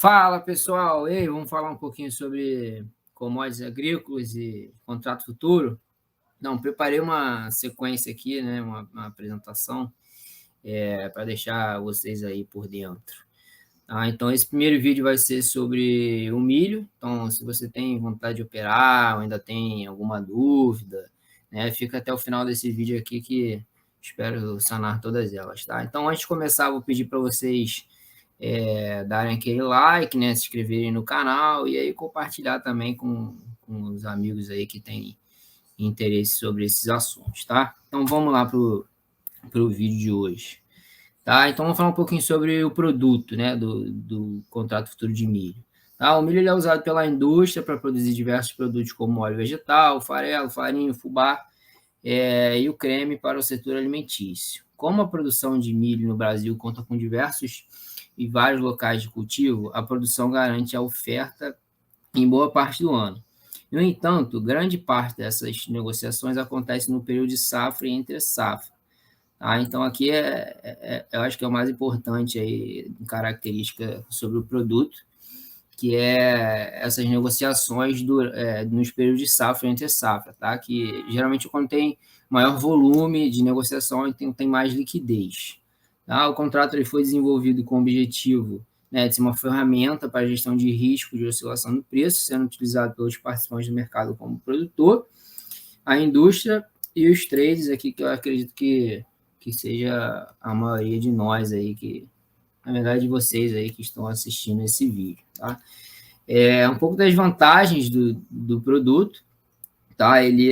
Fala, pessoal! Ei, vamos falar um pouquinho sobre commodities agrícolas e contrato futuro? Não, preparei uma sequência aqui, né, uma apresentação para deixar vocês aí por dentro. Então, esse primeiro vídeo vai ser sobre o milho. Então, se você tem vontade de operar ou ainda tem alguma dúvida, né, fica até o final desse vídeo aqui que espero sanar todas elas, tá? Então, antes de começar, vou pedir para vocês darem aquele like, né, se inscreverem no canal e aí compartilhar também com os amigos aí que têm interesse sobre esses assuntos, tá? Então, vamos lá para o vídeo de hoje. Tá? Então, vamos falar um pouquinho sobre o produto, né, do contrato futuro de milho. Tá? O milho ele é usado pela indústria para produzir diversos produtos como óleo vegetal, farelo, farinha, fubá e o creme para o setor alimentício. Como a produção de milho no Brasil conta com diversos e vários locais de cultivo, a produção garante a oferta em boa parte do ano. No entanto, grande parte dessas negociações acontece no período de safra e entre safra. Então, aqui eu acho que é o mais importante aí, característica sobre o produto, que é essas negociações nos períodos de safra e entre safra, tá? Que geralmente quando tem maior volume de negociação, tem mais liquidez. Tá? O contrato ele foi desenvolvido com o objetivo, né, de ser uma ferramenta para a gestão de risco de oscilação do preço, sendo utilizado pelos participantes do mercado como produtor, a indústria e os traders aqui, que eu acredito que seja a maioria de nós aí, que na verdade vocês aí que estão assistindo esse vídeo, tá? Um pouco das vantagens do produto, tá? Ele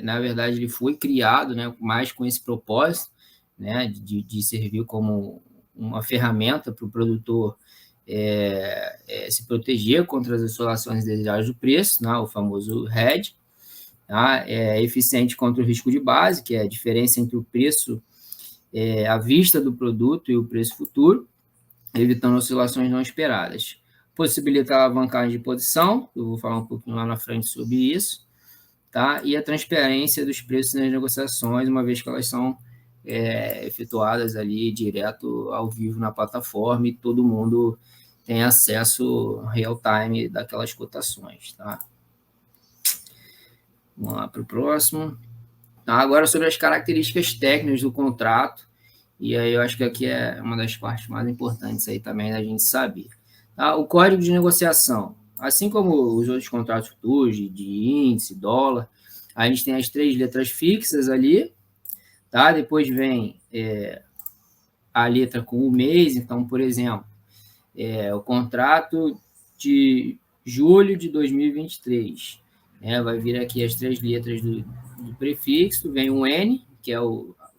na verdade, ele foi criado, né, mais com esse propósito, né, de servir como uma ferramenta para o produtor se proteger contra as oscilações indesejadas do preço, né, o famoso hedge, tá? É eficiente contra o risco de base, que é a diferença entre o preço à vista do produto e o preço futuro, evitando oscilações não esperadas. Possibilita a alavancagem de posição, eu vou falar um pouquinho lá na frente sobre isso, tá? E a transparência dos preços nas negociações, uma vez que elas são efetuadas ali direto ao vivo na plataforma e todo mundo tem acesso real time daquelas cotações, tá? Vamos lá para o próximo. Agora sobre as características técnicas do contrato, e aí eu acho que aqui é uma das partes mais importantes aí também da gente saber. Tá? O código de negociação, assim como os outros contratos futuros de índice, dólar, a gente tem as 3 letras fixas ali, tá? Depois vem a letra com o mês, então, por exemplo, o contrato de julho de 2023, né? Vai vir aqui as 3 letras do prefixo, vem o N, que é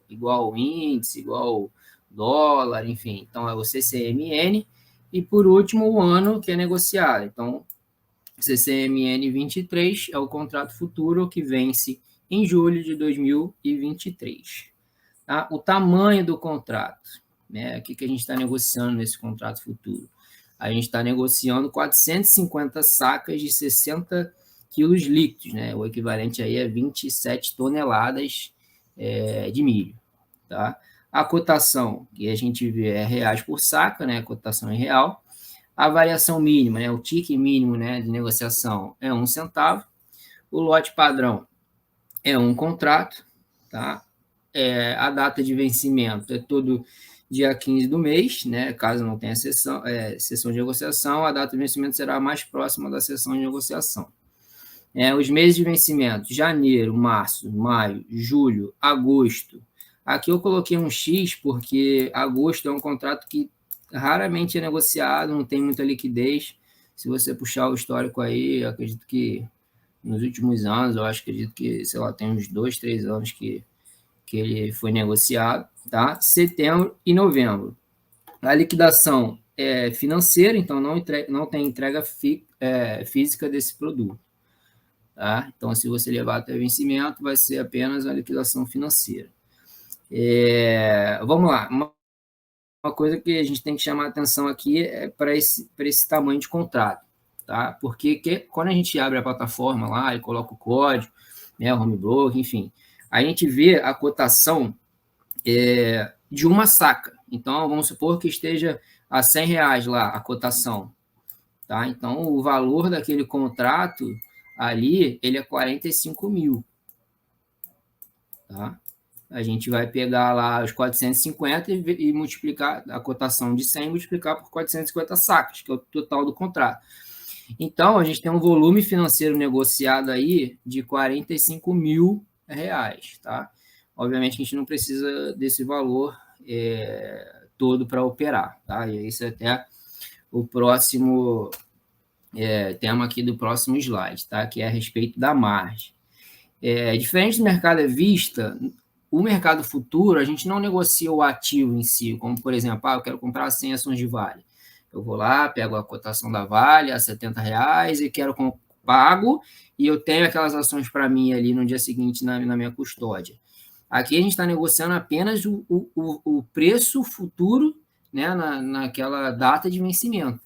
igual ao índice, igual ao dólar, enfim, então é o CCMN, e por último o ano que é negociado, então CCMN 23 é o contrato futuro que vence em julho de 2023. Tá? O tamanho do contrato, né? O que a gente está negociando nesse contrato futuro? A gente está negociando 450 sacas de 60 quilos líquidos, né? O equivalente aí a 27 toneladas de milho, tá? A cotação que a gente vê é reais por saca, né? A cotação em real. A variação mínima, né? O ticket mínimo, né, de negociação é 1 centavo. O lote padrão é um contrato, tá? A data de vencimento é todo dia 15 do mês, né? Caso não tenha sessão de negociação, a data de vencimento será mais próxima da sessão de negociação. Os meses de vencimento: janeiro, março, maio, julho, agosto. Aqui eu coloquei um X porque agosto é um contrato que raramente é negociado, não tem muita liquidez. Se você puxar o histórico aí, eu acredito que nos últimos anos, acredito que, sei lá, tem uns 2, 3 anos que ele foi negociado, tá? Setembro e novembro. A liquidação é financeira, então não tem entrega física desse produto, tá? Então, se você levar até vencimento, vai ser apenas a liquidação financeira. Vamos lá. Uma coisa que a gente tem que chamar a atenção aqui é para esse tamanho de contrato, tá? Porque quando a gente abre a plataforma lá e coloca o código, né, o home broker, enfim, a gente vê a cotação de uma saca. Então, vamos supor que esteja a R$ 100 lá, a cotação. Tá? Então, o valor daquele contrato ali, ele é 45 mil. Tá? A gente vai pegar lá os 450 e multiplicar a cotação de 100 e multiplicar por 450 sacas, que é o total do contrato. Então, a gente tem um volume financeiro negociado aí de R$ 45 mil, tá? Obviamente, a gente não precisa desse valor todo para operar, tá? E isso é até o próximo tema aqui do próximo slide, tá? Que é a respeito da margem. Diferente do mercado à vista, o mercado futuro, a gente não negocia o ativo em si, como, por exemplo, eu quero comprar 100 ações de Vale. Eu vou lá, pego a cotação da Vale a R$ 70 e quero pago, e eu tenho aquelas ações para mim ali no dia seguinte na minha custódia. Aqui a gente está negociando apenas o preço futuro, né, naquela data de vencimento.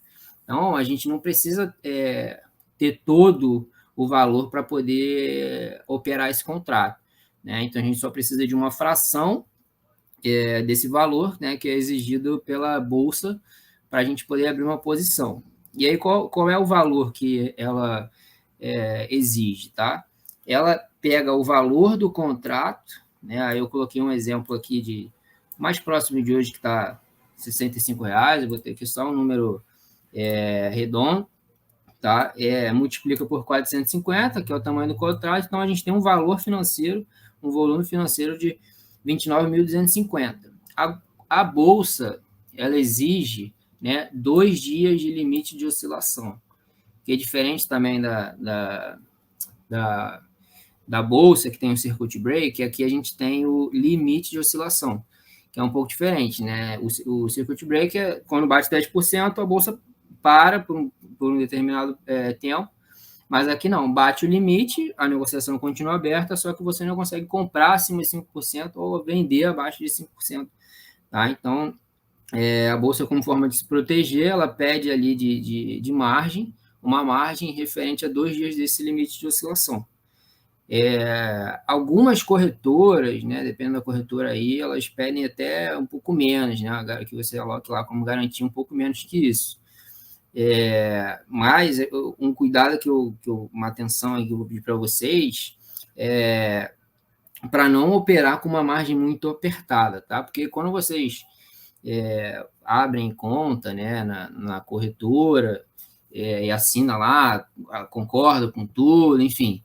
Então, a gente não precisa ter todo o valor para poder operar esse contrato, né? Então, a gente só precisa de uma fração desse valor, né, que é exigido pela Bolsa para a gente poder abrir uma posição. E aí, qual é o valor que ela exige, tá? Ela pega o valor do contrato, né? Aí eu coloquei um exemplo aqui de mais próximo de hoje, que está R$ 65, eu vou ter aqui só um número redondo, tá? Multiplica por 450, que é o tamanho do contrato, então a gente tem um valor financeiro, um volume financeiro de 29.250. A Bolsa, ela exige, né, 2 dias de limite de oscilação, que é diferente também da Bolsa, que tem o circuit break, aqui a gente tem o limite de oscilação, que é um pouco diferente, né? O circuit break é quando bate 10%, a Bolsa para por um determinado tempo, mas aqui não, bate o limite, a negociação continua aberta, só que você não consegue comprar acima de 5% ou vender abaixo de 5%. Tá? Então, a Bolsa, como forma de se proteger, ela pede ali de margem, uma margem referente a 2 dias desse limite de oscilação. Algumas corretoras, né, dependendo da corretora aí, elas pedem até um pouco menos, né, que você coloque lá como garantia um pouco menos que isso. Mas um cuidado uma atenção que eu vou pedir para vocês para não operar com uma margem muito apertada, tá? Porque quando vocês abrem conta, né, na corretora e assina lá, concorda com tudo, enfim,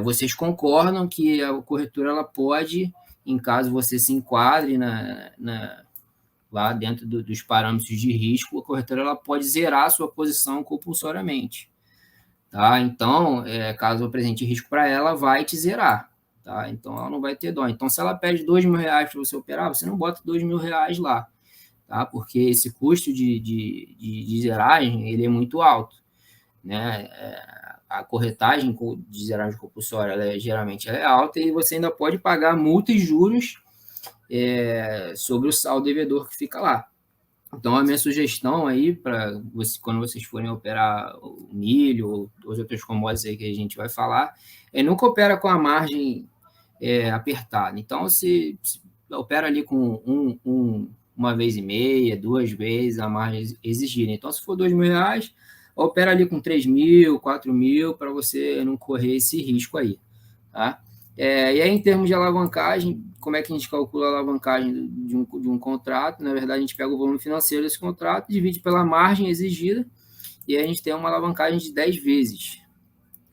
vocês concordam que a corretora ela pode, em caso você se enquadre lá dentro dos parâmetros de risco, a corretora ela pode zerar a sua posição compulsoriamente. Tá? Então, caso eu apresente risco para ela, vai te zerar. Tá? Então, ela não vai ter dó. Então, se ela pede R$ 2.000 para você operar, você não bota R$ 2.000 lá, tá? Porque esse custo de zeragem ele é muito alto. Né? A corretagem de zeragem compulsória geralmente ela é alta e você ainda pode pagar multa e juros sobre o saldo devedor que fica lá. Então, a minha sugestão aí, para quando vocês forem operar o milho ou os outros commodities aí que a gente vai falar, nunca opera com a margem apertada. Então, se opera ali com uma vez e meia, 2 vezes a margem exigida. Então, se for R$ 2.000, opera ali com 3.000, 4.000 para você não correr esse risco aí, tá? E aí, em termos de alavancagem, como é que a gente calcula a alavancagem de um contrato? Na verdade, a gente pega o volume financeiro desse contrato, divide pela margem exigida, e aí a gente tem uma alavancagem de 10 vezes,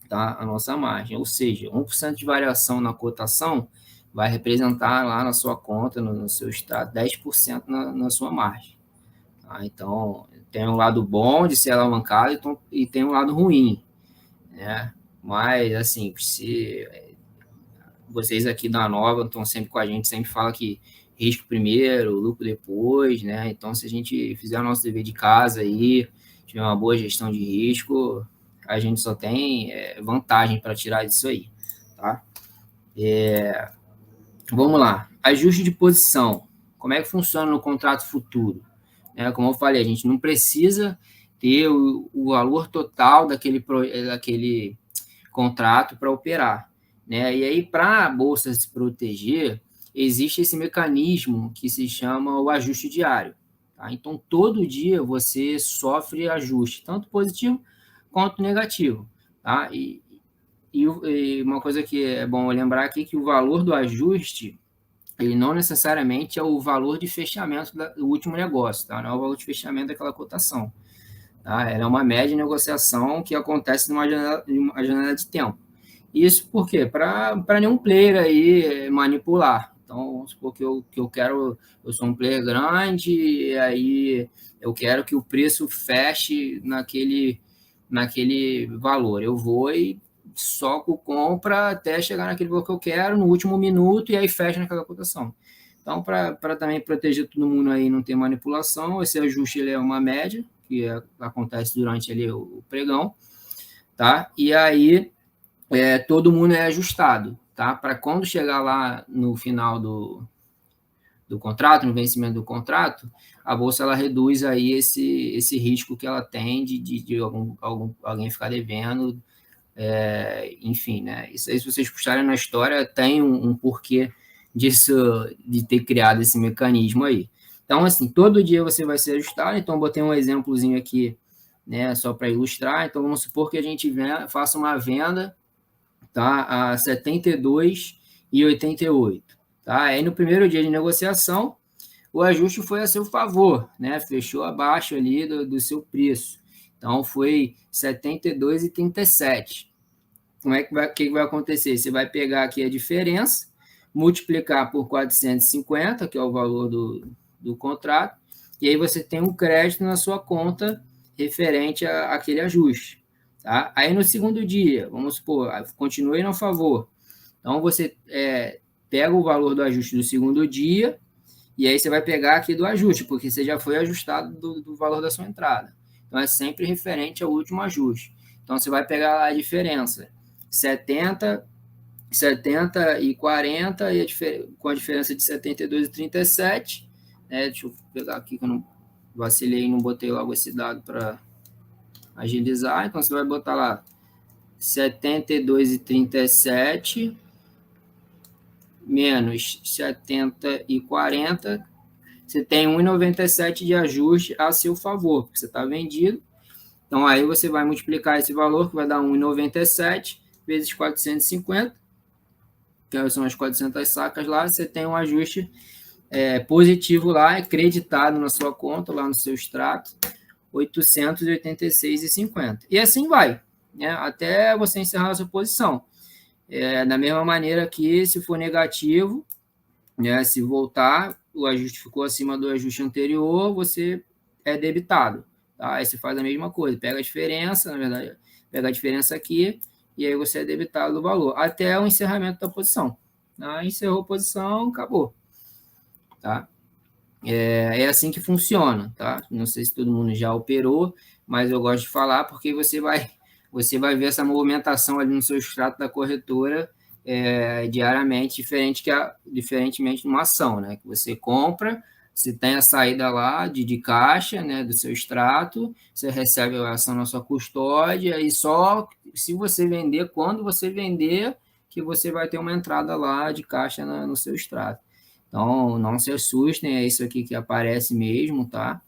tá? A nossa margem. Ou seja, 1% de variação na cotação vai representar lá na sua conta, no seu extrato, 10% na sua margem. Tá? Então, tem um lado bom de ser alavancado e tem um lado ruim, né? Mas, assim, se vocês aqui da Nova estão sempre com a gente, sempre fala que risco primeiro, lucro depois, né? Então, se a gente fizer o nosso dever de casa aí, tiver uma boa gestão de risco, a gente só tem vantagem para tirar disso aí, tá? Vamos lá. Ajuste de posição. Como é que funciona no contrato futuro? Como eu falei, a gente não precisa ter o valor total daquele contrato para operar. Né? E aí, para a Bolsa se proteger, existe esse mecanismo que se chama o ajuste diário. Tá? Então, todo dia você sofre ajuste, tanto positivo quanto negativo. Tá? E uma coisa que é bom lembrar aqui, que o valor do ajuste, ele não necessariamente é o valor de fechamento do último negócio, tá? Não é o valor de fechamento daquela cotação. Tá? Ela é uma média de negociação que acontece numa janela de tempo. Isso por quê? Para nenhum player aí manipular. Então, vamos supor que eu quero, eu sou um player grande, e aí eu quero que o preço feche naquele valor. Eu vou e soco compra até chegar naquele valor que eu quero no último minuto e aí fecha naquela cotação. Então, para também proteger todo mundo aí, não ter manipulação, esse ajuste ele é uma média, que acontece durante ali o pregão, tá? E aí todo mundo é ajustado, tá? Para quando chegar lá no final do contrato, no vencimento do contrato, a bolsa ela reduz aí esse risco que ela tem de alguém ficar devendo, enfim, né? Isso aí, se vocês puxarem na história, tem um porquê disso, de ter criado esse mecanismo aí. Então, assim, todo dia você vai ser ajustado. Então, botei um exemplozinho aqui, né, só para ilustrar. Então, vamos supor que a gente faça uma venda, tá, a 72,88, tá? Aí, no primeiro dia de negociação, o ajuste foi a seu favor, né? Fechou abaixo ali do seu preço. Então, foi 72,37. O que vai acontecer? Você vai pegar aqui a diferença, multiplicar por 450, que é o valor do contrato, e aí você tem um crédito na sua conta referente àquele ajuste. Tá? Aí no segundo dia, vamos supor, continue a favor. Então você pega o valor do ajuste do segundo dia, e aí você vai pegar aqui do ajuste, porque você já foi ajustado do valor da sua entrada. Então é sempre referente ao último ajuste. Então você vai pegar a diferença. 70 e 40, com a diferença de 72 e 37. Deixa eu pegar aqui que eu não vacilei e não botei logo esse dado para agilizar. Então você vai botar lá 72 e 37 menos 70 e 40. Você tem 1,97 de ajuste a seu favor, porque você está vendido. Então aí você vai multiplicar esse valor, que vai dar 1,97 vezes 450, que são as 400 sacas lá, você tem um ajuste positivo lá, acreditado na sua conta, lá no seu extrato, 886,50. E assim vai, né, até você encerrar a sua posição. Da mesma maneira que, se for negativo, né, se voltar, o ajuste ficou acima do ajuste anterior, você é debitado. Tá? Aí você faz a mesma coisa, pega a diferença, na verdade, pega a diferença aqui, e aí você é debitado do valor, até o encerramento da posição. Tá? Encerrou a posição, acabou. Tá? É assim que funciona. Tá? Não sei se todo mundo já operou, mas eu gosto de falar porque você vai ver essa movimentação ali no seu extrato da corretora diariamente, diferentemente de uma ação, né? Que você compra, você tem a saída lá de caixa, né, do seu extrato, você recebe a ação na sua custódia, e só se você vender, quando você vender, que você vai ter uma entrada lá de caixa no seu extrato. Então, não se assustem, é isso aqui que aparece mesmo, tá?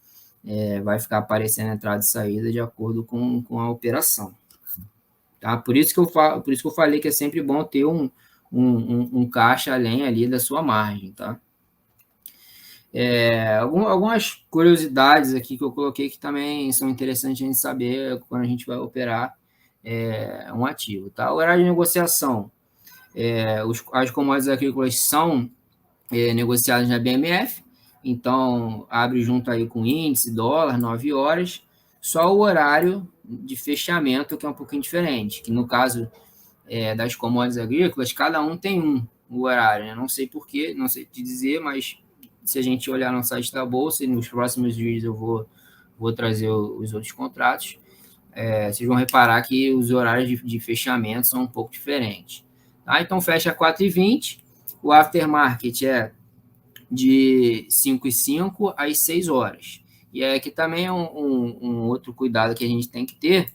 Vai ficar aparecendo entrada e saída de acordo com a operação. Tá? Por isso que eu falei que é sempre bom ter um caixa além ali da sua margem, tá? Algumas curiosidades aqui que eu coloquei que também são interessantes a gente saber quando a gente vai operar um ativo, tá? O horário de negociação. As commodities agrícolas são negociadas na BMF, então abre junto aí com índice, dólar, 9 horas, só o horário de fechamento que é um pouquinho diferente, que no caso das commodities agrícolas, cada um tem o horário, né? Não sei porquê, não sei te dizer, mas se a gente olhar no site da Bolsa, e nos próximos vídeos eu vou trazer os outros contratos, vocês vão reparar que os horários de fechamento são um pouco diferentes. Tá? Então, fecha 4h20, o aftermarket é de 5h05 às 6 horas. E aqui também é um outro cuidado que a gente tem que ter,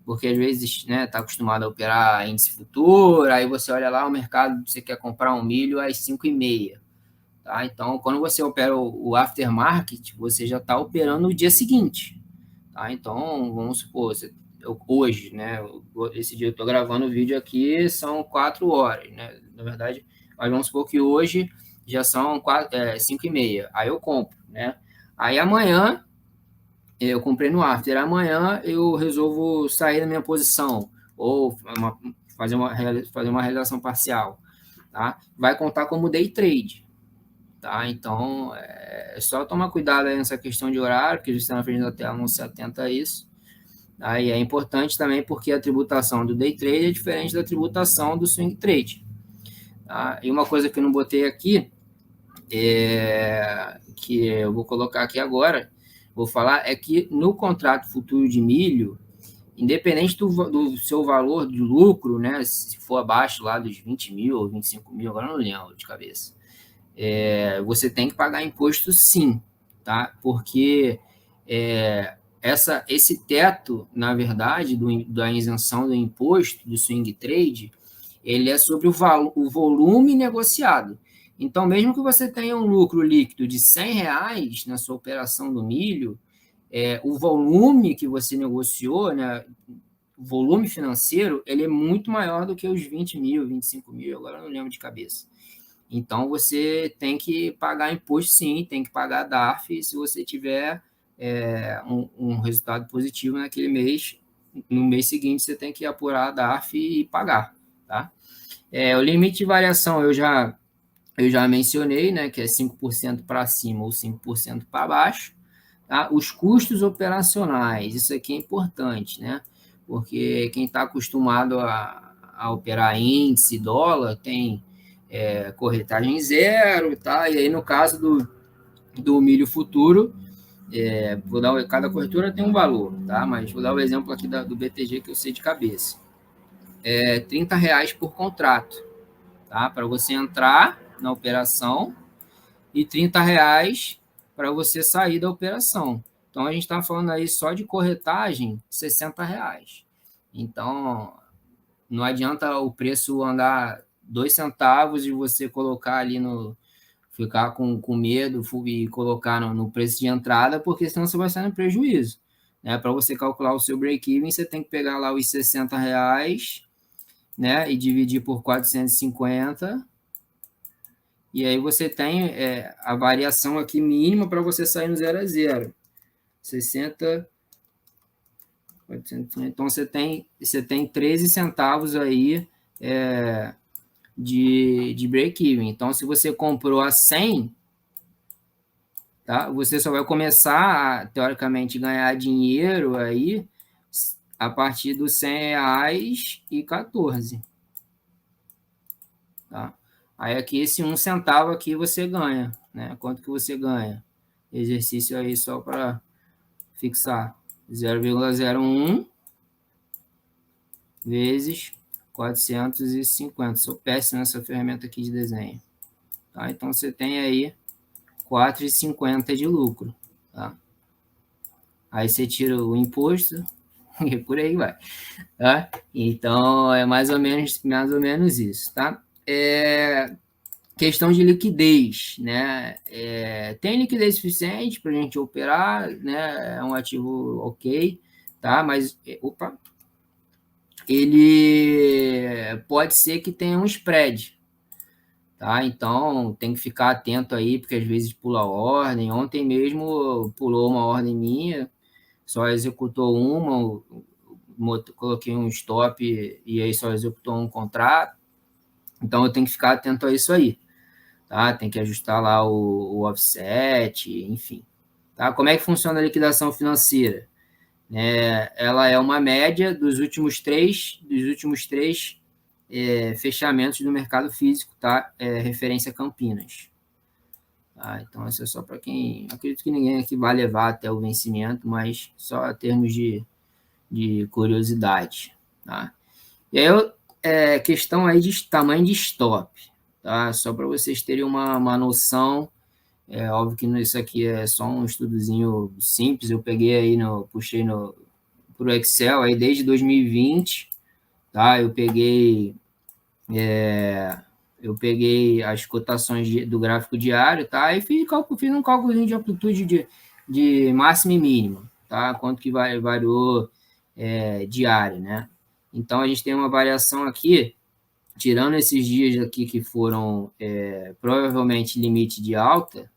porque às vezes tá acostumado a operar índice futuro, aí você olha lá o mercado, você quer comprar um milho às 5h30. tá? Então, quando você opera o aftermarket, você já está operando no dia seguinte, tá? Então, vamos supor, hoje, né? Esse dia eu estou gravando o vídeo aqui, são 4 horas, né? Na verdade, mas vamos supor que hoje já são 5h30. Aí eu compro, né? Aí amanhã eu comprei no after. Amanhã eu resolvo sair da minha posição ou fazer uma realização parcial, tá? Vai contar como day trade, tá? Então é só tomar cuidado aí nessa questão de horário, que a gente está na frente da tela, não se atenta a isso. Tá? E é importante também porque a tributação do day trade é diferente da tributação do swing trade. Tá? E uma coisa que eu não botei aqui, que eu vou colocar aqui agora, vou falar, é que no contrato futuro de milho, independente do seu valor de lucro, né, se for abaixo lá dos 20 mil ou 25 mil, agora não lembro de cabeça, você tem que pagar imposto sim, tá? Porque esse teto, na verdade, da isenção do imposto do swing trade, ele é sobre o volume negociado. Então, mesmo que você tenha um lucro líquido de R$ 100 na sua operação do milho, o volume que você negociou, né, o volume financeiro, ele é muito maior do que os 20 mil, 25 mil, agora eu não lembro de cabeça. Então, você tem que pagar imposto sim, tem que pagar DARF se você tiver um resultado positivo naquele mês. No mês seguinte, você tem que apurar a DARF e pagar, tá? O limite de variação eu já mencionei, né, que é 5% para cima ou 5% para baixo. Tá? Os custos operacionais, isso aqui é importante, né? Porque quem está acostumado a operar índice, dólar, tem corretagem zero, tá? E aí, no caso do milho futuro, cada corretora tem um valor, tá? Mas vou dar o exemplo aqui do BTG que eu sei de cabeça. R$ 30 por contrato, tá? Para você entrar na operação e R$ 30 para você sair da operação. Então, a gente está falando aí só de corretagem, R$ 60. Então, não adianta o preço andar 2 centavos e você colocar ali ficar com medo e colocar no preço de entrada, porque senão você vai sair no prejuízo. Né? Para você calcular o seu break-even, você tem que pegar lá os R$ 60, né? E dividir por 450. E aí você tem a variação aqui mínima para você sair no 0 a 0. 60. Então você tem 13 centavos aí de break-even. Então, se você comprou a 100, tá? Você só vai começar a, teoricamente, ganhar dinheiro aí a partir dos R$ 100,14. Tá? Aí aqui, esse 1 centavo aqui você ganha, né? Quanto que você ganha? Exercício aí só para fixar. 0,01 vezes 450. Sou péssimo nessa ferramenta aqui de desenho. Tá? Então, você tem aí 4,50 de lucro. Tá? Aí você tira o imposto e por aí vai. Tá? Então, é mais ou menos isso. Tá? Questão de liquidez, né? Tem liquidez suficiente para a gente operar, né? É um ativo ok, tá? Mas, ele pode ser que tenha um spread, tá? Então, tem que ficar atento aí, porque às vezes pula a ordem. Ontem mesmo pulou uma ordem minha, só executou uma, coloquei um stop e aí só executou um contrato. Então, eu tenho que ficar atento a isso aí, tá? Tem que ajustar lá o offset, enfim. Tá? Como é que funciona a liquidação financeira? Ela é uma média dos últimos três fechamentos do mercado físico, tá? Referência a Campinas. Tá? Então, isso é só para quem... Acredito que ninguém aqui vai levar até o vencimento, mas só a termos de curiosidade. Tá? E aí, questão aí de tamanho de stop. Tá? Só para vocês terem uma noção. Óbvio que isso aqui é só um estudozinho simples. Eu peguei aí, puxei para o Excel aí desde 2020. Tá? Eu eu peguei as cotações do gráfico diário, tá? E fiz um cálculo de amplitude de máxima e mínima, tá? Quanto que variou diário, né? Então, a gente tem uma variação aqui, tirando esses dias aqui que foram provavelmente limite de alta,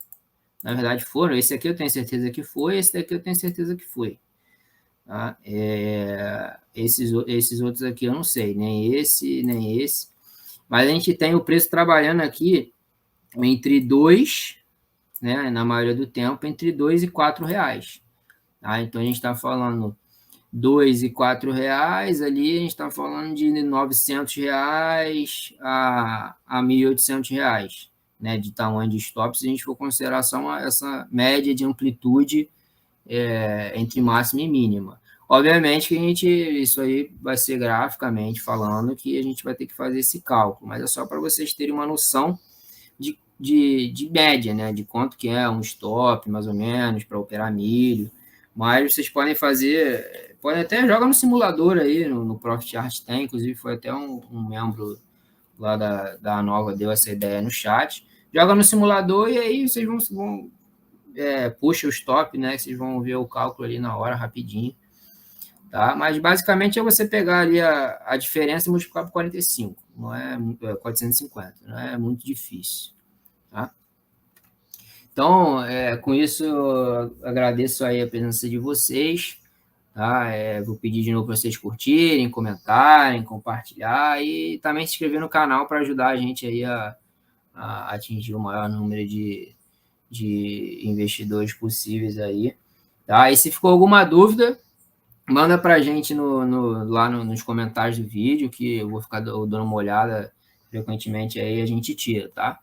na verdade foram, esse aqui eu tenho certeza que foi, esse daqui eu tenho certeza que foi. Tá? Esses outros aqui eu não sei, nem esse, nem esse. Mas a gente tem o preço trabalhando aqui entre 2, né, na maioria do tempo, entre 2 e 4 reais. Tá? Então, a gente está falando 2 e 4 reais, ali a gente está falando de 900 reais a 1.800 reais, né, de tamanho de stop, se a gente for considerar só essa média de amplitude entre máxima e mínima. Obviamente que isso aí vai ser graficamente falando que a gente vai ter que fazer esse cálculo, mas é só para vocês terem uma noção de média, né? De quanto que é um stop, mais ou menos, para operar milho. Mas vocês podem fazer, podem até jogar no simulador aí, no Profit Art tem, inclusive foi até um membro lá da Nova deu essa ideia no chat. Joga no simulador e aí vocês vão puxa o stop, né? Vocês vão ver o cálculo ali na hora, rapidinho. Tá? Mas basicamente é você pegar ali a diferença e multiplicar por 45, não é 450, não é muito difícil. Tá? Então, com isso, eu agradeço aí a presença de vocês. Tá? Vou pedir de novo para vocês curtirem, comentarem, compartilhar e também se inscrever no canal para ajudar a gente aí a atingir o maior número de investidores possíveis aí. Tá? E se ficou alguma dúvida, manda para a gente lá nos comentários do vídeo, que eu vou ficar dando uma olhada frequentemente aí e a gente tira, tá?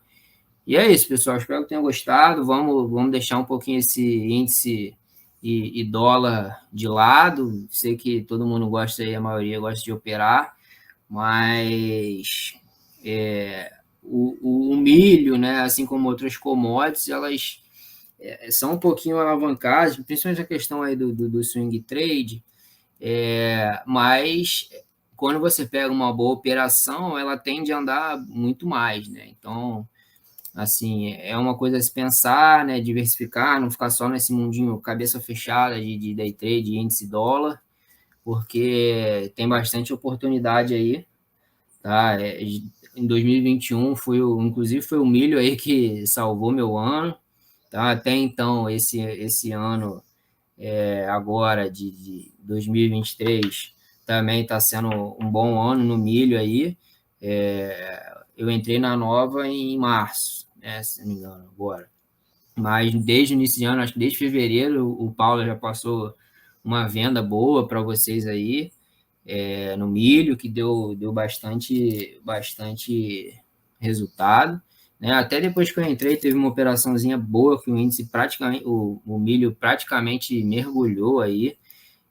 E é isso, pessoal. Espero que tenham gostado. Vamos deixar um pouquinho esse índice e dólar de lado. Sei que todo mundo gosta aí, a maioria gosta de operar, mas o milho, né, assim como outras commodities, elas são um pouquinho alavancadas, principalmente a questão aí do swing trade, mas quando você pega uma boa operação, ela tende a andar muito mais, né? Então, assim, é uma coisa a se pensar, né? Diversificar, não ficar só nesse mundinho cabeça fechada de day trade, índice dólar, porque tem bastante oportunidade aí, tá? Em 2021 inclusive foi o milho aí que salvou meu ano, tá? Até então, esse ano agora de 2023 também está sendo um bom ano no milho aí. Eu entrei na Nova em março, né, se não me engano, agora. Mas desde o início de ano, acho que desde fevereiro, o Paulo já passou uma venda boa para vocês aí no milho, que deu bastante resultado. Né? Até depois que eu entrei, teve uma operaçãozinha boa, que o índice praticamente, o milho praticamente mergulhou aí,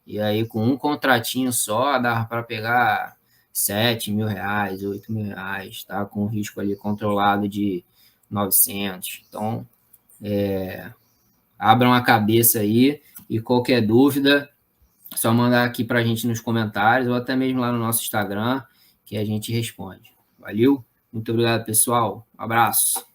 e aí com um contratinho só, dava para pegar 7 mil reais, 8 mil reais, tá? Com risco ali controlado de 900. Então, abram a cabeça aí, e qualquer dúvida, só mandar aqui para a gente nos comentários, ou até mesmo lá no nosso Instagram, que a gente responde. Valeu? Muito obrigado, pessoal. Um abraço.